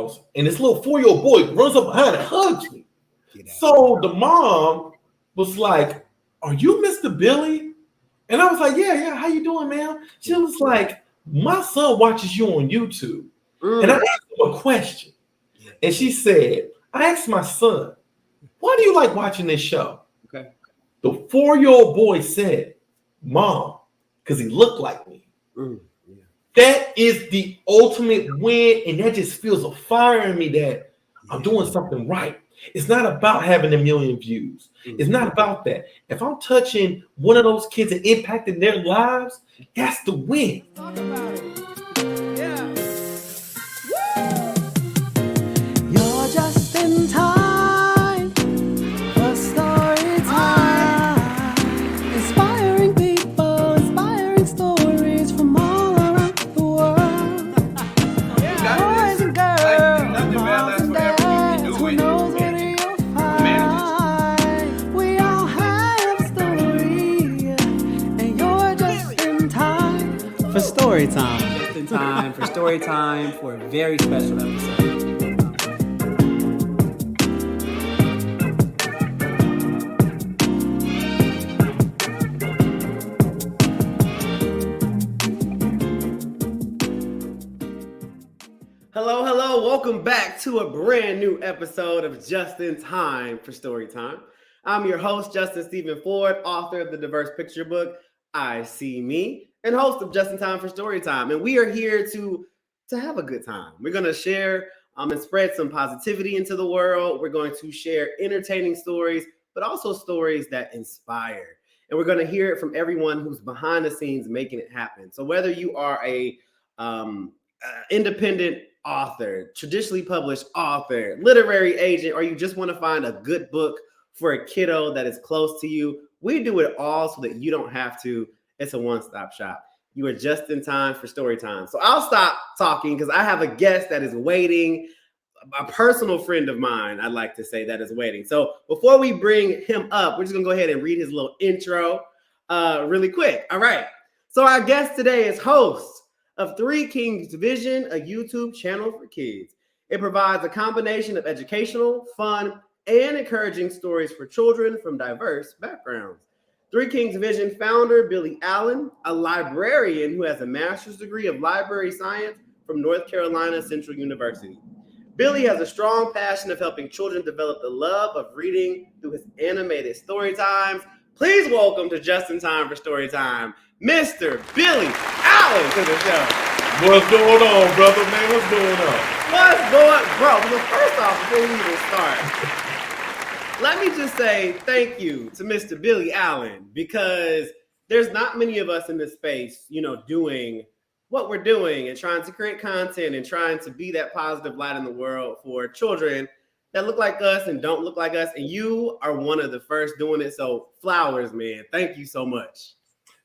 house, and this little 4-year-old boy runs up behind and hugs me. So the mom was like, "Are you Mr. Billy?" And I was like, "Yeah. How you doing, ma'am?" She was like, "My son watches you on YouTube." And I asked him a question. And she said, "I asked my son, why do you like watching this show?" Okay. The 4-year-old boy said, "Mom, because he looked like me." That is the ultimate win. And that just feels a fire in me that I'm doing something right. It's not about having a million views. It's not about that. If I'm touching one of those kids and impacting their lives, that's the win. Talk about it. Yeah. You're just in time for story time. Inspiring people, inspiring stories from all around the world. Boys and girls, moms and dads, who knows what you'll find. We all have stories, and you're just in time for story time. Just in time for story time for a very special episode. Hello. Welcome back to a brand new episode of Just in Time for Story Time. I'm your host, Justin Stephen Ford, author of the diverse picture book, I See Me, and host of Just in Time for Story Time. And we are here to have a good time. We're going to share and spread some positivity into the world. We're going to share entertaining stories, but also stories that inspire. And we're going to hear it from everyone who's behind the scenes making it happen. So whether you are a independent author, traditionally published author, literary agent, or you just want to find a good book for a kiddo that is close to you, we do it all so that you don't have to. It's a one-stop shop. You are just in time for story time. So I'll stop talking because I have a guest that is waiting, a personal friend of mine, I'd like to say, that is waiting. So before we bring him up, we're just going to go ahead and read his little intro really quick. All right. So our guest today is host of Three Kings Vision, a YouTube channel for kids. It provides a combination of educational, fun, and encouraging stories for children from diverse backgrounds. Three Kings Vision founder Billy Allen, a librarian who has a master's degree of library science from North Carolina Central University. Billy has a strong passion of helping children develop the love of reading through his animated story times. Please welcome to Just in Time for Story Time, Mr. Billy Allen to the show. What's going on, brother, man? What's going on? Bro, well, first off, before we even start, let me just say thank you to Mr. Billy Allen, because there's not many of us in this space, doing what we're doing and trying to create content and trying to be that positive light in the world for children that look like us and don't look like us. And you are one of the first doing it. So flowers, man. Thank you so much.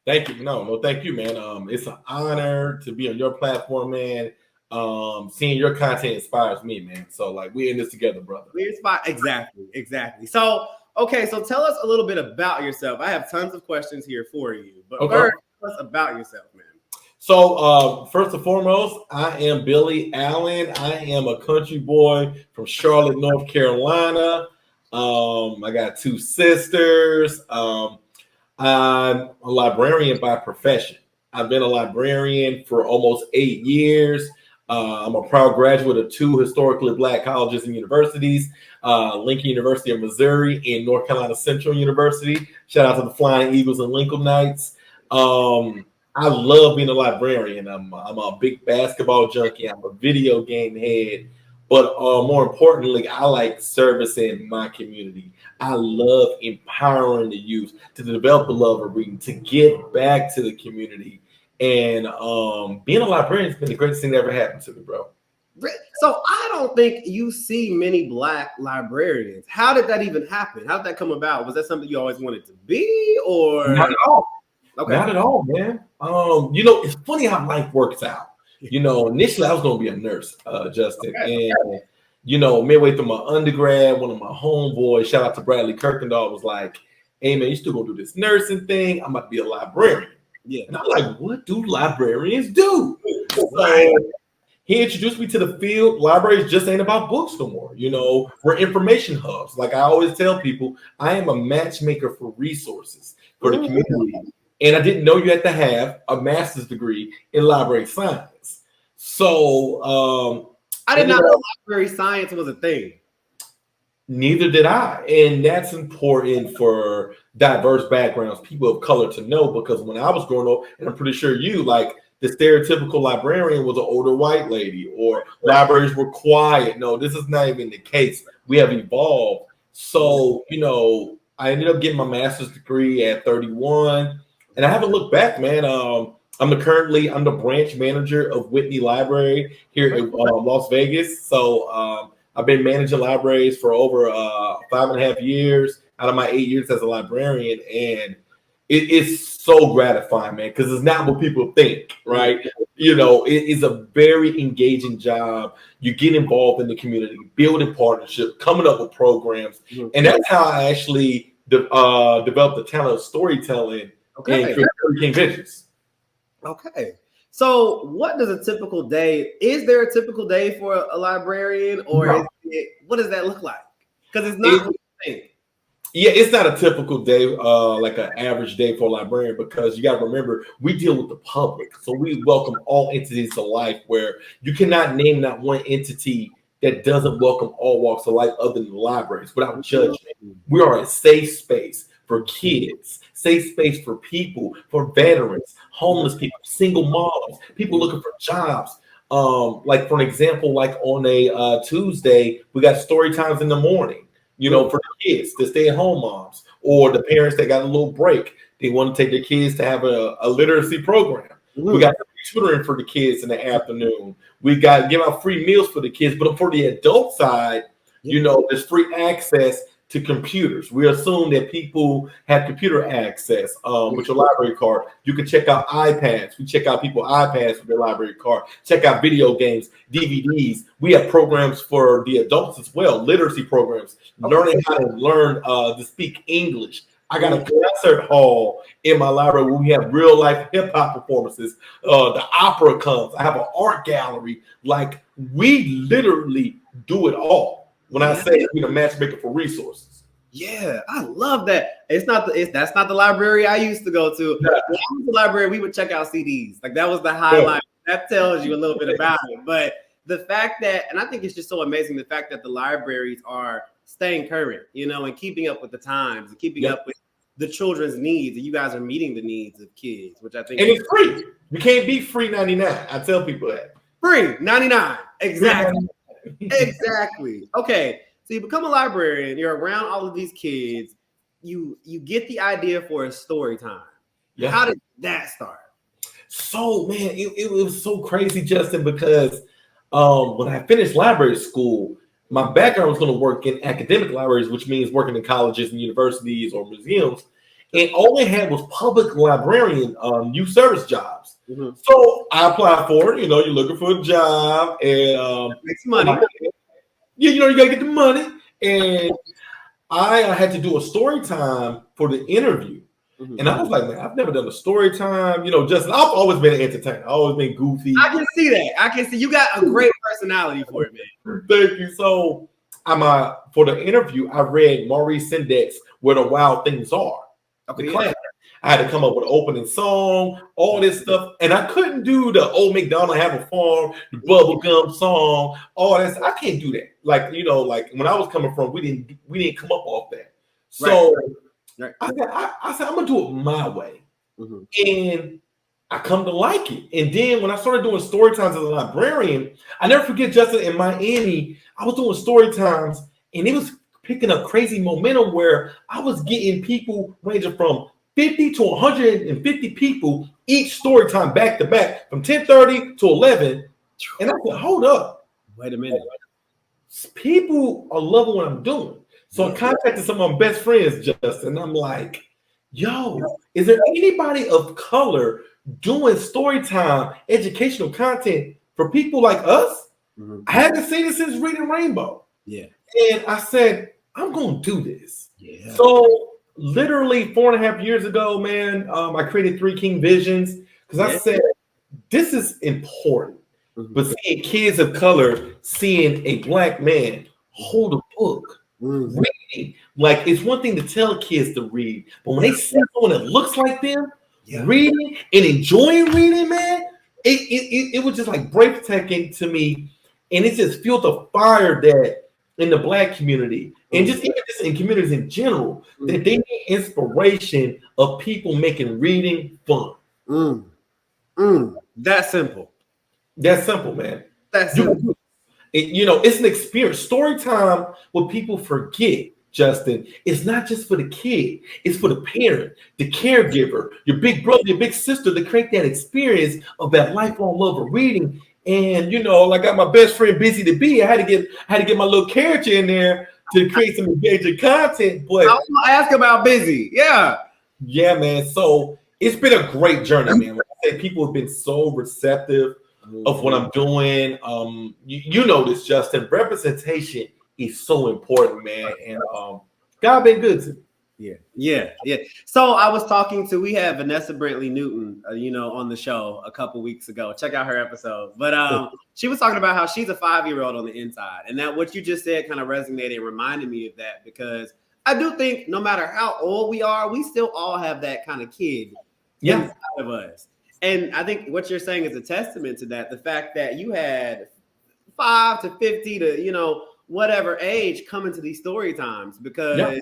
Thank you. No, thank you, man. It's an honor to be on your platform, man. Seeing your content inspires me, man. So we're in this together, brother. We inspire. Exactly. So, okay. So tell us a little bit about yourself. I have tons of questions here for you, but first, tell us about yourself, man. So, first and foremost, I am Billy Allen. I am a country boy from Charlotte, North Carolina. I got 2 sisters. I'm a librarian by profession. I've been a librarian for almost 8 years. I'm a proud graduate of 2 historically Black colleges and universities, Lincoln University of Missouri and North Carolina Central University. Shout out to the Flying Eagles and Lincoln Knights. I love being a librarian. I'm a big basketball junkie. I'm a video game head. But more importantly, I like servicing my community. I love empowering the youth to develop the love of reading, to give back to the community. And being a librarian has been the greatest thing that ever happened to me, bro. So I don't think you see many Black librarians. How did that even happen? How did that come about? Was that something you always wanted to be, or? Not at all. Okay. Not at all, man. It's funny how life works out. Initially I was going to be a nurse, Justin. Okay. And, midway through my undergrad, one of my homeboys, shout out to Bradley Kirkendall, was like, "Hey, man, you still going to do this nursing thing? I'm about to be a librarian." Yeah. And I'm like, what do librarians do? So He introduced me to the field. Libraries just ain't about books no more. You know, we're information hubs. Like I always tell people, I am a matchmaker for resources for the community. And I didn't know you had to have a master's degree in library science. So I did not know library science was a thing. Neither did I. And that's important for diverse backgrounds, people of color to know, because when I was growing up, and I'm pretty sure you, like, the stereotypical librarian was an older white lady, or libraries were quiet. No, this is not even the case. We have evolved. So, you know, I ended up getting my master's degree at 31, and I haven't looked back, man. I'm the branch manager of Whitney Library here in Las Vegas. So I've been managing libraries for over 5.5 years out of my 8 years as a librarian, and it's so gratifying, man, because it's not what people think, right? You know, it is a very engaging job. You get involved in the community, building partnerships, coming up with programs, and that's how I actually developed the talent of storytelling and creating visions. Okay. So what does a typical day, is there a typical day for a librarian, or what does that look like? Because it's not what you think. Yeah, it's not a typical day, like an average day for a librarian, because you got to remember, we deal with the public. So we welcome all entities to life, where you cannot name that one entity that doesn't welcome all walks of life other than the libraries without judgment. We are a safe space for kids, safe space for people, for veterans, homeless people, single moms, people looking for jobs. Like for an example, like on a Tuesday, we got story times in the morning, you know, for the kids, the stay-at-home moms, or the parents that got a little break. They want to take their kids to have a literacy program. We got tutoring for the kids in the afternoon. We got give out free meals for the kids, but for the adult side, you know, there's free access to computers. We assume that people have computer access with your library card. You can check out iPads. We check out people's iPads with their library card. Check out video games, DVDs. We have programs for the adults as well, literacy programs, learning how to learn to speak English. I got a concert hall in my library where we have real life hip hop performances. The opera comes. I have an art gallery. Like, we literally do it all. When I say we're the matchmaker for resources. Yeah, I love that. That's not the library I used to go to. When I was in the library, we would check out CDs. Like, that was the highlight. That tells you a little bit about it. But the fact that, and I think it's just so amazing, the fact that the libraries are staying current, you know, and keeping up with the times and keeping up with the children's needs, and you guys are meeting the needs of kids, which I think, and it's free. You can't be free 99. I tell people that. Free 99. Exactly. Exactly. Okay. So you become a librarian, you're around all of these kids, you get the idea for a story time. Yeah. How did that start? So, man, it was so crazy, Justin, because when I finished library school, my background was going to work in academic libraries, which means working in colleges and universities or museums. And all they had was public librarian youth service jobs. So I applied for it. You know, you're looking for a job and makes money. You know, you got to get the money. And I had to do a story time for the interview. And I was like, man, I've never done a story time. You know, Justin, I've always been an entertainer. I've always been goofy. I can see that. I can see you got a great personality for it, man. Thank you. So for the interview, I read Maurice Sendeck's Where the Wild Things Are. Okay, I had to come up with an opening song, all this stuff, and I couldn't do the Old MacDonald Have a Farm, the bubblegum song, all that. I can't do that. Like, you know, like when I was coming from, we didn't come up off that. So I said, I'm gonna do it my way, and I come to like it. And then when I started doing story times as a librarian, I never forget, Justin, in Miami, I was doing story times, and it was picking up crazy momentum where I was getting people ranging from 50 to 150 people each story time back to back from 10:30 to 11. And I said, hold up. Wait a minute. People are loving what I'm doing. So I contacted some of my best friends, Justin. I'm like, yo, is there anybody of color doing story time, educational content for people like us? I hadn't seen it since Reading Rainbow. Yeah. And I said, I'm going to do this. Yeah. So literally 4.5 years ago, man, I created 3 King Visions because I said, this is important. but seeing kids of color, seeing a black man hold a book, reading, like it's one thing to tell kids to read, but when they see someone that looks like them reading and enjoying reading, man, it was just like breathtaking to me, and it just fueled the fire that in the black community and just even just in communities in general that they need inspiration of people making reading fun. That simple. That's simple, man. That's simple. It's an experience. Story time, what people forget, Justin, it's not just for the kid. It's for the parent, the caregiver, your big brother, your big sister to create that experience of that lifelong love of reading. And I got my best friend Busy to Be. I had to get my little character in there to create some engaging content. But I was gonna ask about Busy. Yeah, man. So it's been a great journey, man. Like I say, people have been so receptive of what I'm doing. You know this, Justin. Representation is so important, man. And God been good to me. Yeah. So I was we had Vanessa Brentley Newton, on the show a couple weeks ago. Check out her episode. But she was talking about how she's a 5-year-old on the inside, and that what you just said kind of resonated and reminded me of that, because I do think no matter how old we are, we still all have that kind of kid inside of us. And I think what you're saying is a testament to that. The fact that you had 5 to 50 to whatever age coming to these story times, because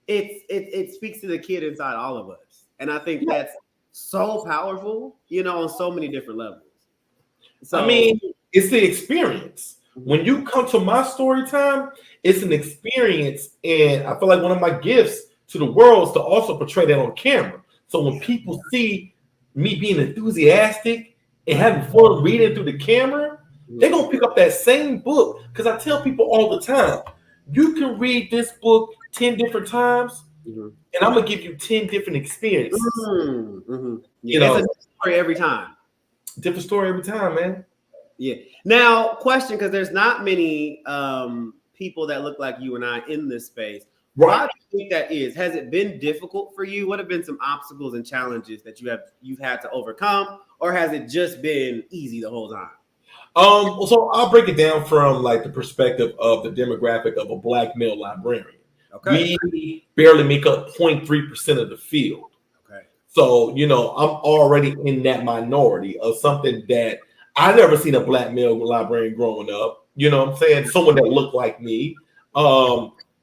it speaks to the kid inside all of us. And I think that's so powerful, on so many different levels. So I mean, it's the experience. When you come to my story time, it's an experience. And I feel like one of my gifts to the world is to also portray that on camera. So when people see me being enthusiastic and having fun reading through the camera, they're going to pick up that same book. Because I tell people all the time, you can read this book 10 different times, and I'm going to give you 10 different experiences. It's a different story every time. Different story every time, man. Yeah. Now, question, because there's not many people that look like you and I in this space. Right. Why do you think that is? Has it been difficult for you? What have been some obstacles and challenges that you've had to overcome, or has it just been easy the whole time? So I'll break it down from like the perspective of the demographic of a black male librarian. Okay. We barely make up 0.3% of the field. Okay. So, I'm already in that minority of something that I never seen a black male librarian growing up. You know what I'm saying? Someone that looked like me.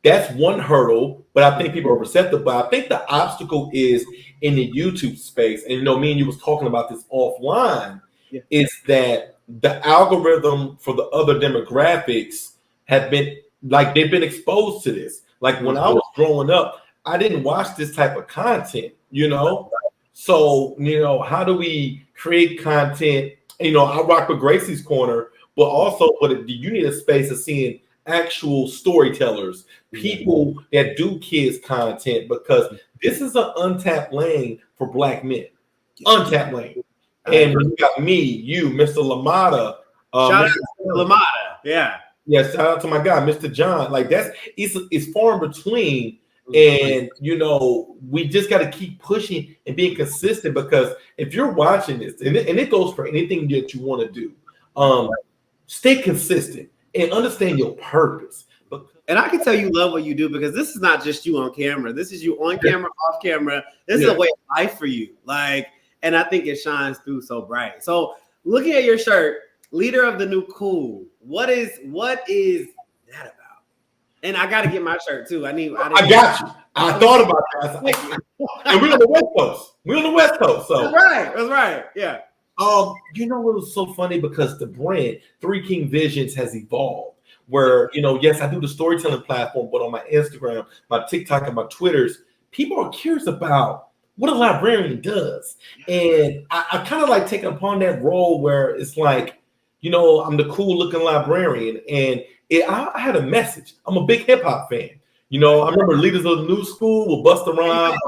That's one hurdle, but I think people are receptive. But I think the obstacle is in the YouTube space. And, me and you was talking about this offline, is that the algorithm for the other demographics have been, like, they've been exposed to this. Like, when I was growing up, I didn't watch this type of content, So, how do we create content? I rock with Gracie's Corner, but also, you need a space of seeing actual storytellers, people that do kids content, because this is an untapped lane for black men. Untapped lane. And when you got me, you, Mr. LaMotta. Shout out to LaMotta. Yeah. Yeah, shout out to my guy, Mr. John. Like, it's far in between. And, we just got to keep pushing and being consistent, because if you're watching this, and it goes for anything that you want to do, stay consistent and understand your purpose. And I can tell you love what you do, because this is not just you on camera. This is you on camera, off camera. This is a way of life for you. And I think it shines through so bright. So looking at your shirt, leader of the new cool, what is that about? And I got to get my shirt too. I got you. I thought about that. And we're on the West Coast. So That's right. Yeah. It was so funny, because the brand Three King Visions has evolved. Where yes, I do the storytelling platform, but on my Instagram, my TikTok, and my Twitters, people are curious about what a librarian does. And I kind of like taking upon that role where it's like, I'm the cool looking librarian. And I had a message. I'm a big hip hop fan. I remember Leaders of the New School with Busta Rhymes.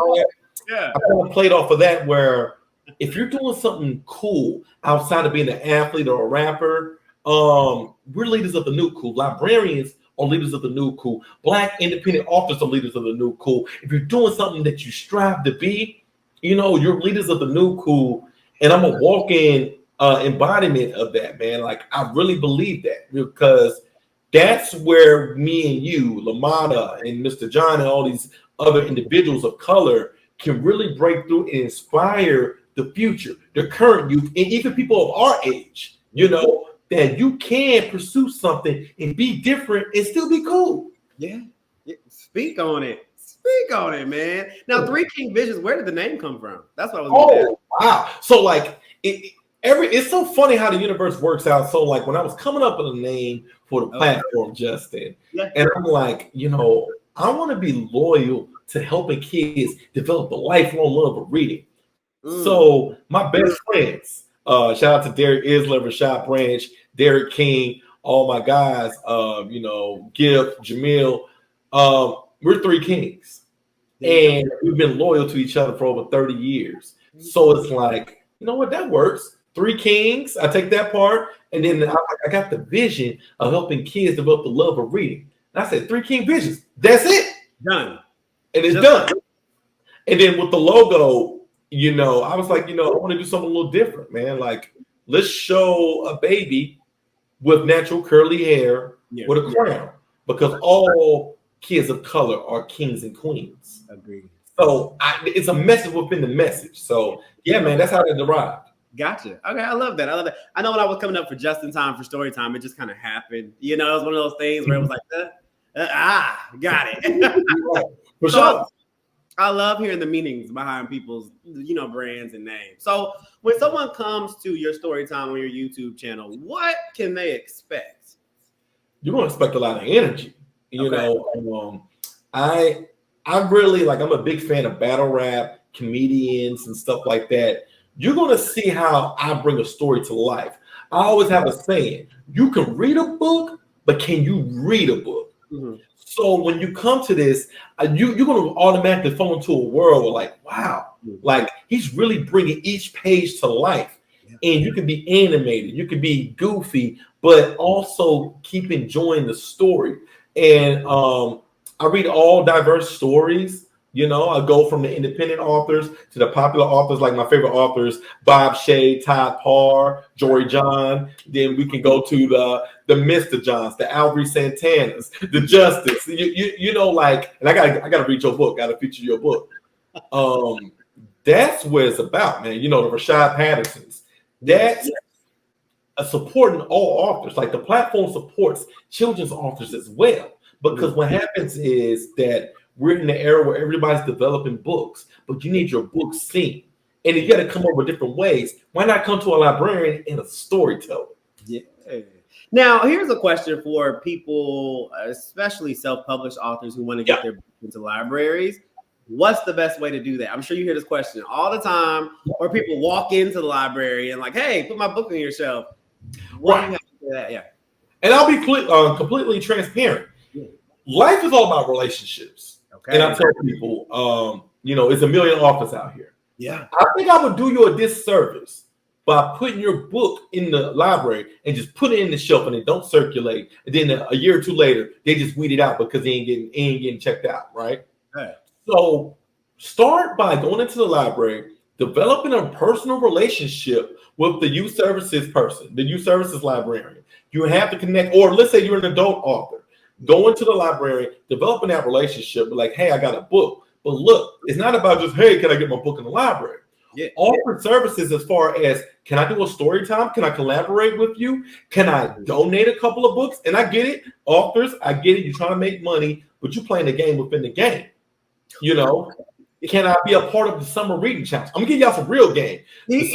Yeah. I kind of played off of that, where if you're doing something cool outside of being an athlete or a rapper, we're leaders of the new cool. Librarians are leaders of the new cool. Black independent authors are leaders of the new cool. If you're doing something that you strive to be, you're leaders of the new cool. And I'm a walk-in embodiment of that, man. Like I really believe that because that's where me and you, Lamada and Mr. John and all these other individuals of color can really break through and inspire the future, the current youth, and even people of our age, you know, that you can pursue something and be different and still be cool. Yeah. Speak on it. Speak on it, man. Now, Three King Visions, where did the name come from? That's what I was going to ask. Wow. So like it's so funny how the universe works out. So like when I was coming up with a name for the platform, Justin, and I'm like, you know, I want to be loyal to helping kids develop a lifelong love of reading. So my best friends, shout out to Derek Isler, Rashad Branch, Derek King, all my guys, you know, Gift, Jamil, we're Three Kings. And we've been loyal to each other for over 30 years. So it's like, you know what, that works. Three Kings, I take that part. And then I got the vision of helping kids develop the love of reading. And I said, Three King Visions, that's it. Done. And it's done. And then with the logo, you know, I was like, you know, I want to do something a little different, man. Like, let's show a baby with natural curly hair with a crown, because all kids of color are kings and queens. Agreed. So it's a message within the message. So yeah, man, that's how it derived. Gotcha. Okay, I love that. I love that. I know when I was coming up for just in time for story time, it just kind of happened. You know, it was one of those things where it was like, got it. For sure. I love hearing the meanings behind people's, you know, brands and names. So when someone comes to your story time on your YouTube channel, what can they expect? You're gonna expect a lot of energy. You know, I really like. I'm a big fan of battle rap, comedians, and stuff like that. You're gonna see how I bring a story to life. I always have a saying: you can read a book, but can you read a book? Mm-hmm. So when you come to this, you're going to automatically fall into a world where like, wow, like he's really bringing each page to life. And you can be animated, you can be goofy, but also keep enjoying the story. And I read all diverse stories. You know, I go from the independent authors to the popular authors, like my favorite authors, Bob Shea, Todd Parr, Jory John. Then we can go to the Mr. Johns, the Alvary Santanas, the Justice. You know, like, and I gotta read your book, gotta feature your book. That's what it's about, man. You know, the Rashad Pattersons. That's supporting all authors. Like the platform supports children's authors as well. Because what happens is that we're in the era where everybody's developing books, but you need your book seen. And you got to come up with different ways. Why not come to a librarian and a storyteller? Yeah. Now, here's a question for people, especially self-published authors who want to get their books into libraries. What's the best way to do that? I'm sure you hear this question all the time, or people walk into the library and like, hey, put my book on your shelf. What do you have to do that? Yeah. And I'll be completely transparent. Life is all about relationships. Okay. And I tell people, you know, it's a million authors out here. Yeah. I think I would do you a disservice by putting your book in the library and just put it in the shelf and it don't circulate. And then a year or two later, they just weed it out because they ain't getting checked out, right? Right. So start by going into the library, developing a personal relationship with the youth services person, the youth services librarian. You have to connect, or let's say you're an adult author. Go into the library, developing that relationship, like, hey, I got a book. But look, it's not about just, hey, can I get my book in the library? Yeah. Offer services as far as, can I do a story time? Can I collaborate with you? Can I donate a couple of books? And I get it, authors, I get it. You're trying to make money, but you're playing the game within the game. You know, can I be a part of the summer reading challenge? I'm gonna give y'all some real game. It's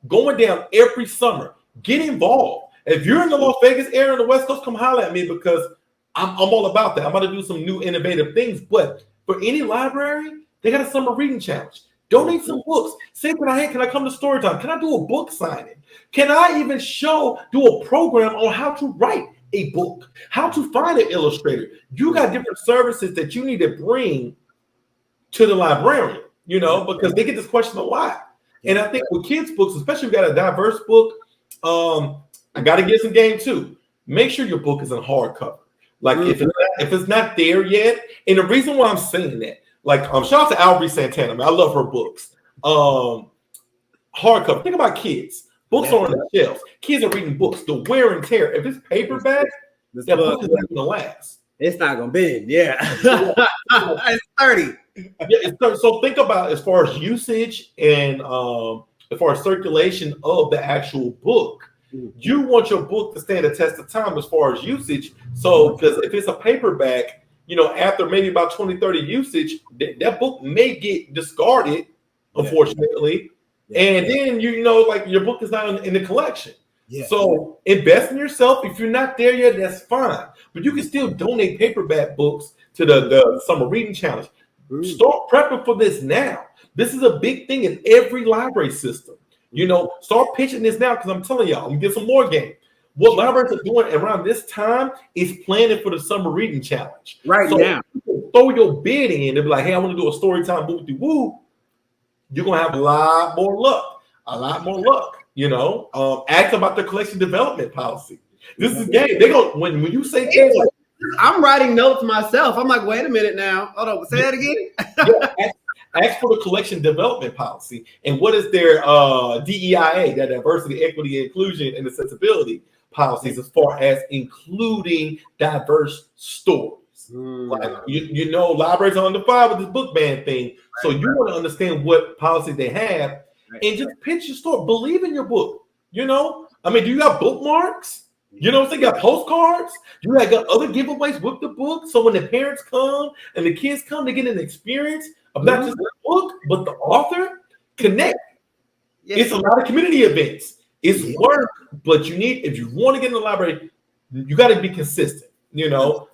going down every summer. Get involved. If you're in the Las Vegas area on the West Coast, come holler at me because I'm all about that. I'm about to do some new innovative things. But for any library, they got a summer reading challenge. Donate some books. Say, can I come to story time? Can I do a book signing? Can I even do a program on how to write a book, how to find an illustrator? You got different services that you need to bring to the librarian, you know, because they get this question a lot. And I think with kids' books, especially if you got a diverse book, I got to get some game too. Make sure your book is in hardcover. Like if it's not there yet, and the reason why I'm saying that, like shout out to Alvary Santana, man, I love her books. hardcover. Think about kids. Books are on the shelves. Kids are reading books. The wear and tear. If it's paperback, that book is not going to last. It's not going to bend. Yeah. It's 30. Yeah, so think about as far as usage and as far as circulation of the actual book. You want your book to stand the test of time as far as usage. So, because if it's a paperback, after maybe about 20, 30 usage, that book may get discarded, unfortunately. And then, like your book is not in the collection. So invest in yourself. If you're not there yet, that's fine. But you can still donate paperback books to the Summer Reading Challenge. Start prepping for this now. This is a big thing in every library system. Start pitching this now, because I'm telling y'all, I'm going to get some more game. What libraries are doing around this time is planning for the Summer Reading Challenge. Now. Throw your bid in and be like, hey, I want to do a story time book with you. Woo. You're going to have a lot more luck. Ask about the collection development policy. This is game. They go when you say things like, I'm writing notes myself. I'm like, wait a minute now. Hold on. Say that again. Ask for the collection development policy. And what is their DEIA, that diversity, equity, inclusion, and accessibility policies, as far as including diverse stories. Like, libraries are under fire with this book ban thing. So you want to understand what policies they have and just pitch your story. Believe in your book. Do you got bookmarks? You got postcards. You got other giveaways with the book. So when the parents come and the kids come, they get an experience of not just the book, but the author. Connect. It's a lot of community events. It's work, but if you want to get in the library, you got to be consistent. The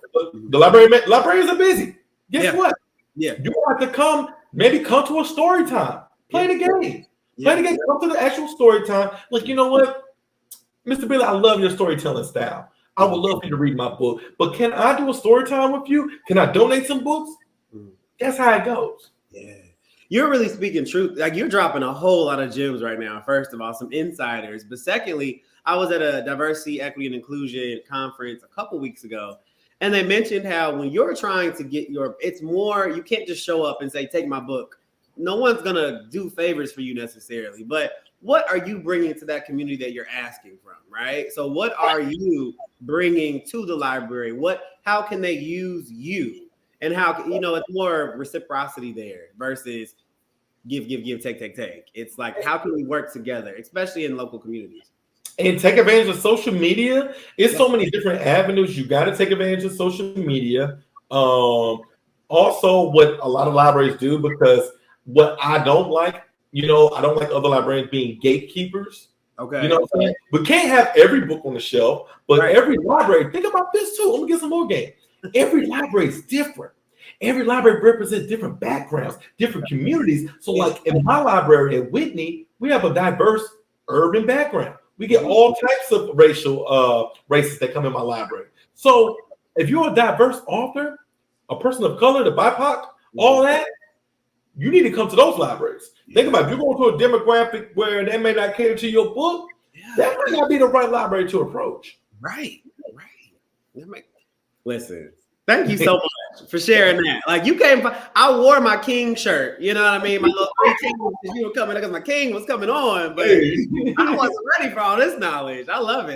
librarians are busy. Guess what? You have to come to a story time. Play the game. Play the game. Come to the actual story time. Like, you know what? Mr. Billy, I love your storytelling style. I would love for you to read my book, but can I do a story time with you? Can I donate some books? That's how it goes. Yeah. You're really speaking truth. Like, you're dropping a whole lot of gems right now. First of all, some insiders. But secondly, I was at a diversity, equity, and inclusion conference a couple weeks ago. And they mentioned how when you're trying to get it's more, you can't just show up and say, take my book. No one's going to do favors for you necessarily. But what are you bringing to that community that you're asking from, right? So what are you bringing to the library? How can they use you? And how, it's more reciprocity there versus give, take. It's like, how can we work together, especially in local communities? And take advantage of social media. It's so many different avenues. You got to take advantage of social media. Also, what a lot of libraries do, because what I don't like, I don't like other librarians being gatekeepers. Okay. You know what I'm saying? We can't have every book on the shelf, but every library, think about this too. Let me get some more game. Every library is different. Every library represents different backgrounds, different communities. So like in my library at Whitney, we have a diverse urban background. We get all types of races that come in my library. So if you're a diverse author, a person of color, the BIPOC, all that, you need to come to those libraries. Think about it. If you're going to a demographic where they may not cater to your book, that might not be the right library to approach. Right. Listen, thank you so much for sharing that. Like, I wore my king shirt. You know what I mean? My little king, you were coming because my king was coming on, but I wasn't ready for all this knowledge. I love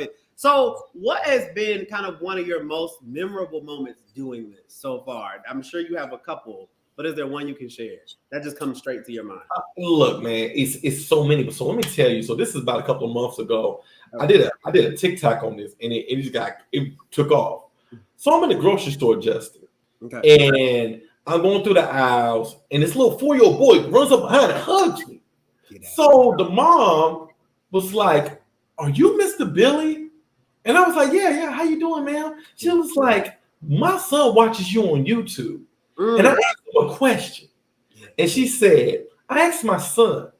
it. So what has been kind of one of your most memorable moments doing this so far? I'm sure you have a couple, but is there one you can share that just comes straight to your mind? Look, man, it's so many. So let me tell you. So this is about a couple of months ago. Okay. I did a TikTok on this, and it took off. So I'm in the grocery store, Justin, and I'm going through the aisles, and this little 4-year-old boy runs up behind and hugs me. So the mom was like, "Are you Mr. Billy?" And I was like, "Yeah. How you doing, ma'am?" She was like, "My son watches you on YouTube." And I asked him a question. And she said, I asked my son,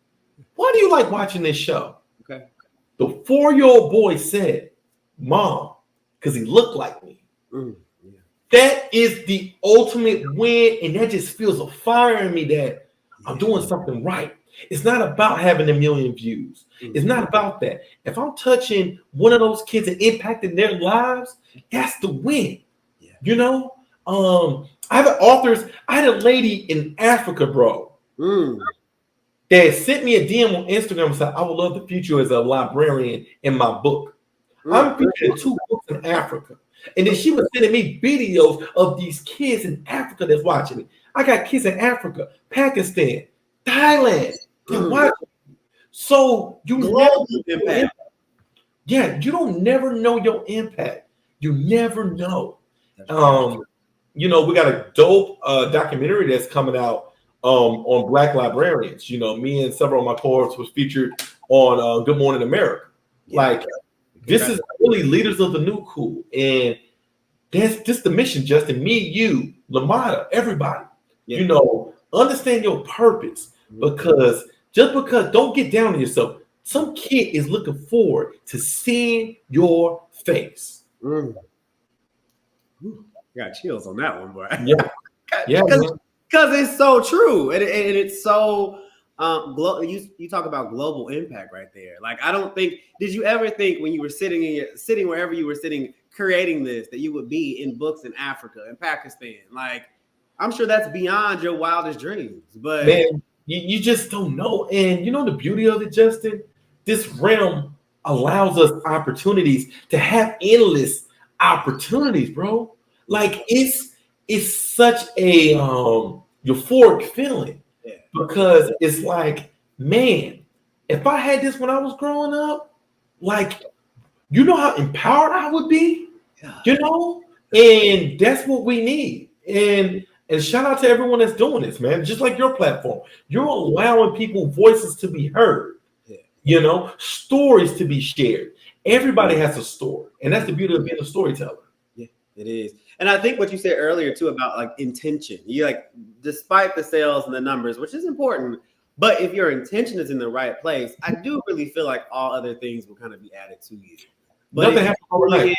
why do you like watching this show? Okay. The 4-year-old boy said, Mom, because he looked like me. That is the ultimate win. And that just feels a fire in me that I'm doing something right. It's not about having 1 million views. It's not about that. If I'm touching one of those kids and impacting their lives, that's the win. I had a lady in Africa, bro. that sent me a DM on Instagram and said, I would love to feature you as a librarian in my book. I'm featuring 2 books in Africa. And then she was sending me videos of these kids in Africa that's watching me. I got kids in Africa, Pakistan, Thailand that watch me. So you never impact. Yeah, you don't never know your impact. You never know. You know, we got a dope documentary that's coming out on Black librarians. You know, me and several of my cohorts was featured on Good Morning America. Like, this is really leaders of the new cool, and that's just the mission. Justin, me, you, Lamada, everybody. You know, understand your purpose, because don't get down on yourself. Some kid is looking forward to seeing your face. Got chills on that one, boy. Yeah, because it's so true, and it's so you talk about global impact right there. Like, I don't think, did you ever think when you were sitting wherever you were sitting creating this, that you would be in books in Africa and Pakistan? Like, I'm sure that's beyond your wildest dreams, but man, you just don't know. And you know the beauty of it, Justin? This realm allows us opportunities to have endless opportunities, bro. Like, it's such a euphoric feeling, because it's like, man, if I had this when I was growing up, like, you know how empowered I would be, you know, and that's what we need. And shout out to everyone that's doing this, man. Just like your platform, you're allowing people voices to be heard, you know, stories to be shared. Everybody has a story, and that's the beauty of being a storyteller. Yeah, it is. And I think what you said earlier too about like intention, you like, despite the sales and the numbers, which is important, but if your intention is in the right place, I do really feel like all other things will kind of be added to you. But nothing happens overnight.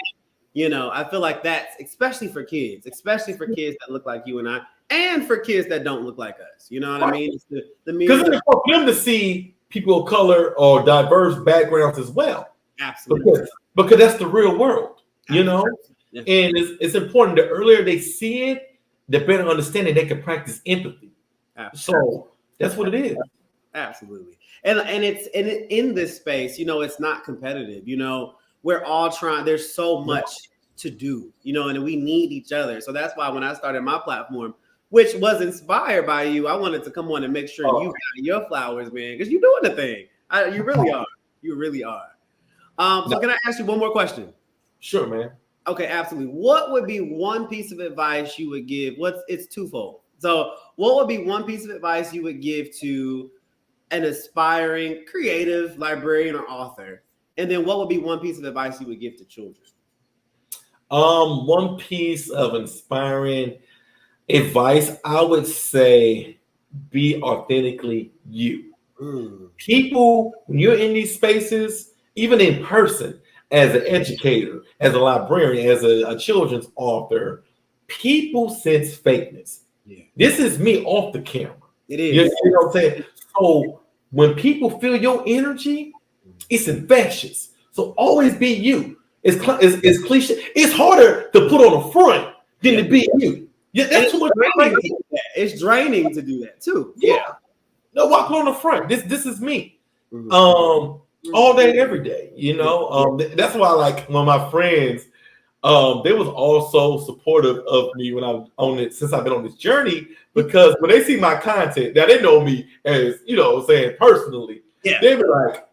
You know, I feel like that's especially for kids that look like you and I, and for kids that don't look like us. You know what I mean? It's the because it's for them to see people of color or diverse backgrounds as well. Absolutely. Because that's the real world, you know? Yeah. And it's important. The earlier they see it, the better understanding they can practice empathy. Absolutely. So that's what it is. Absolutely. And it's in this space, you know, it's not competitive. You know, we're all trying. There's so much to do, you know, and we need each other. So that's why when I started my platform, which was inspired by you, I wanted to come on and make sure you got your flowers, man, because you're doing the thing. You really are. You really are. So can I ask you one more question? Sure, man. Okay, absolutely. What would be one piece of advice you would give? It's twofold. So what would be one piece of advice you would give to an aspiring creative librarian or author? And then what would be one piece of advice you would give to children? One piece of inspiring advice, I would say, be authentically you. People, when you're in these spaces, even in person, as an educator, as a librarian, as a children's author, people sense fakeness. Yeah. This is me off the camera. It is. You know what I'm saying? So when people feel your energy, it's infectious. So always be you. It's cliche. It's harder to put on a front than to be you. Yeah, that's too much. It's draining to do that too. Yeah. No, walk on the front. This is me. All day, every day. You know. That's why, like, when my friends, they was also supportive of me when I was on it, since I've been on this journey, because when they see my content, now they know me as, you know, saying personally. Yeah. They be like,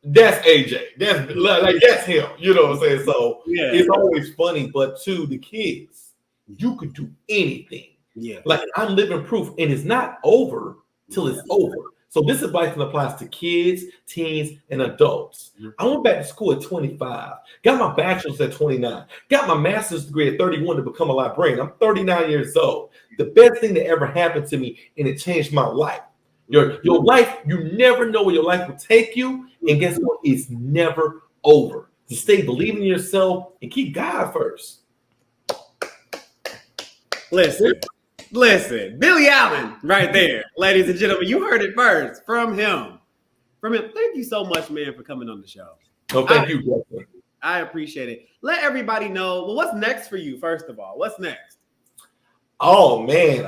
that's AJ. That's like that's him. You know what I'm saying? So it's always funny, but to the kids, you could do anything. Yeah. Like, I'm living proof, and it's not over till it's over. So this advice applies to kids, teens, and adults. I went back to school at 25, got my bachelor's at 29, got my master's degree at 31 to become a librarian. I'm 39 years old. The best thing that ever happened to me, and it changed my life. Your life, you never know where your life will take you, and guess what? It's never over. To stay believing in yourself and keep God first. Listen, Billy Allen right there, ladies and gentlemen. You heard it first from him. Thank you so much, man, for coming on the show. Oh, thank you, Justin. I appreciate it. Let everybody know, well, what's next for you, first of all? What's next? Oh man,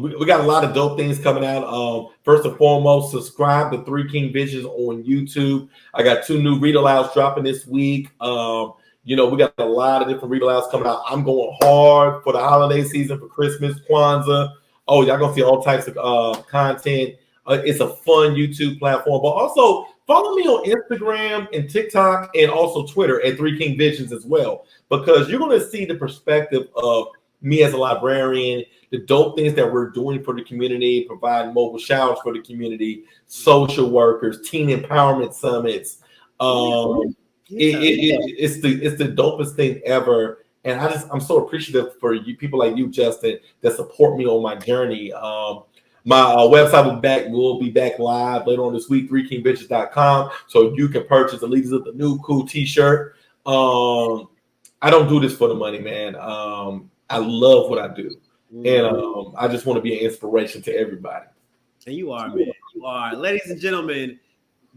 we got a lot of dope things coming out. First and foremost, subscribe to Three King Visions on YouTube. I got 2 new read alouds dropping this week. We got a lot of different read alouds coming out. I'm going hard for the holiday season, for Christmas, Kwanzaa. Oh, y'all gonna see all types of content. It's a fun YouTube platform, but also follow me on Instagram and TikTok and also Twitter at Three King Visions as well, because you're gonna see the perspective of me as a librarian, the dope things that we're doing for the community, providing mobile showers for the community, social workers, teen empowerment summits. It's the dopest thing ever, and I'm so appreciative for you people like you, Justin, that support me on my journey. My website will be back live later on this week, 3kingventures.com, so you can purchase the Leaders of the New Cool T-shirt. I don't do this for the money, man. I love what I do, and I just want to be an inspiration to everybody. And you are, man. You are. Ladies and gentlemen,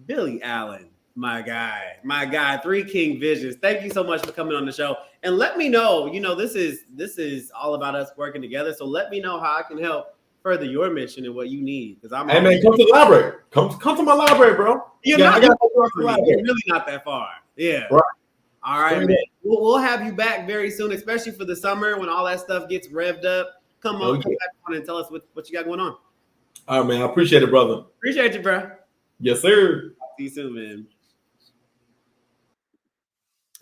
Billy Allen, my guy, Three King Visions. Thank you so much for coming on the show. And let me know, this is all about us working together. So let me know how I can help further your mission and what you need. Because hey man, come to the library. Come to my library, bro. You're not that far from me. You're really not that far. Yeah. Right. All right, man. We'll have you back very soon, especially for the summer when all that stuff gets revved up. Come back on and tell us what you got going on. All right, man. I appreciate it, brother. Appreciate you, bro. Yes, sir. See you soon, man.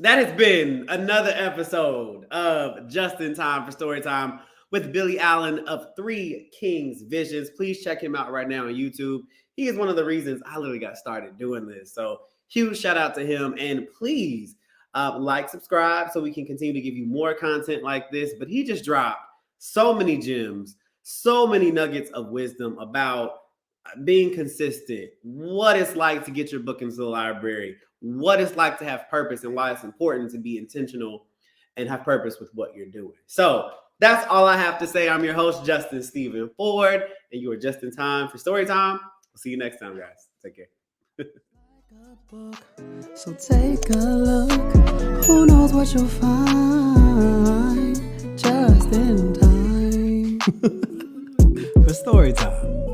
That has been another episode of Just in Time for Storytime with Billy Allen of Three Kings Visions. Please check him out right now on YouTube. He is one of the reasons I literally got started doing this. So huge shout out to him. And please like, subscribe so we can continue to give you more content like this. But he just dropped so many gems, so many nuggets of wisdom about being consistent, what it's like to get your book into the library, what it's like to have purpose, and why it's important to be intentional and have purpose with what you're doing. So that's all I have to say. I'm your host, Justin Stephen Ford, and you are just in time for story time. We'll see you next time, guys. Take care. So take a look. Who knows what you'll find just in time for story time.